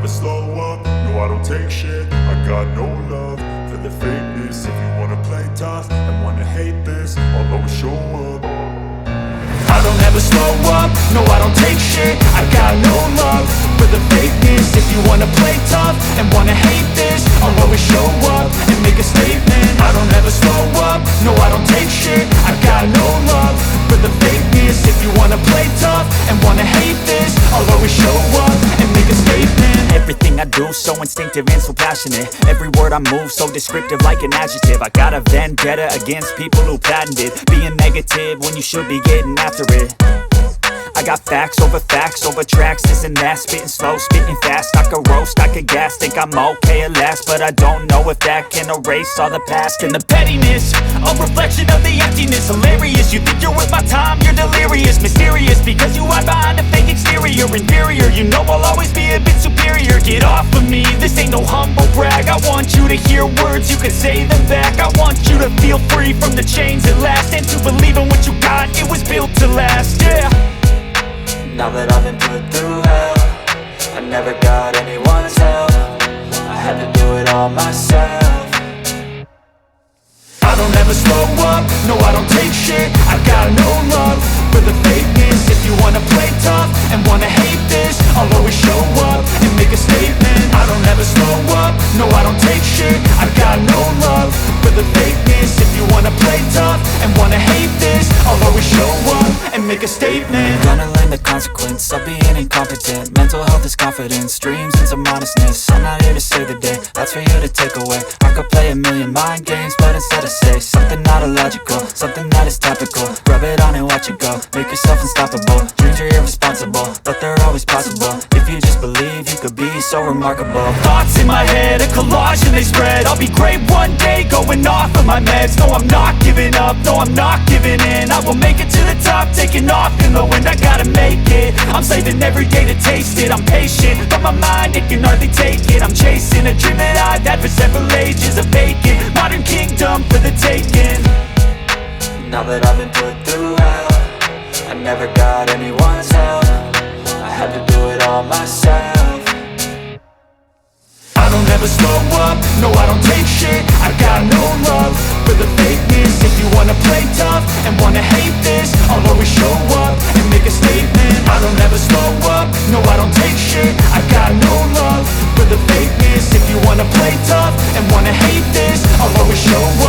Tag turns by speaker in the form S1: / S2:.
S1: slow up, no I don't take shit. I got no love for the fakeness. If you wanna play tough and wanna hate this, I'll always show up. I don't ever slow up, no I don't take shit. I got no love for the fakeness. If you wanna play tough and wanna hate this, I'll always show up and make a statement. I don't ever slow up, no I don't take shit. I got no love for the fakeness. If you wanna play tough and wanna hate this, I'll always show up and make a statement.
S2: Everything I do so instinctive and so passionate. Every word I move so descriptive like an adjective. I got a vendetta against people who patented being negative when you should be getting after it. I got facts over tracks, this and that. Spitting slow, spitting fast, I could roast, I could gas. Think I'm okay at last, but I don't know if that can erase all the past. And the pettiness, a reflection of the emptiness. Hilarious, you think you're worth my time, you're delirious. Mysterious, because you hide behind a fake exterior. Inferior, you know I'll always be a bit superior. Get off of me, this ain't no humble brag. I want you to hear words, you can say them back. I want you to feel free from the chains at last, and to believe in what you got, it was built to last, yeah.
S3: Now that I've been put through hell, I never got anyone's help. I had to do it all myself.
S1: I don't ever slow up, no I don't take shit. I got no love for the fakeness. If you wanna play tough and wanna hate this, I'll always show up and make a statement. I don't ever slow up, no I don't take shit. I got no love for the fakeness. If you wanna play tough and wanna hate this, I'll always show up and make a statement.
S3: Gonna learn the consequence of being incompetent. Mental health is confidence, dreams and some honestness. I'm not here to save the day, that's for you to take away. I could play a million mind games, but instead I say something not illogical, something that is topical. Rub it on and watch it go, make yourself unstoppable. Dreams are irresponsible, but they're always possible. If you just believe, you could be so remarkable.
S2: Thoughts in my head, a collage and they spread. I'll be great one day, going off of my meds. No, I'm not giving up, no, I'm not giving in. I will make it to the top, taking off in the wind. I gotta make it, I'm saving every day to taste it. I'm patient, but my mind, it can hardly take it. I'm chasing a dream that I've had for several ages. A vacant, modern kingdom for the taking.
S3: Now that I've been put through hell, I never got anyone's help. I had to do it all myself.
S1: I don't ever slow up, no I don't take shit. I got no love for the fakeness. If you wanna play tough and wanna hate this, I'll always show up and make a statement. I don't ever slow up, no I don't take shit. I got no love for the fakeness. If you wanna play tough and wanna hate this, I'll always show up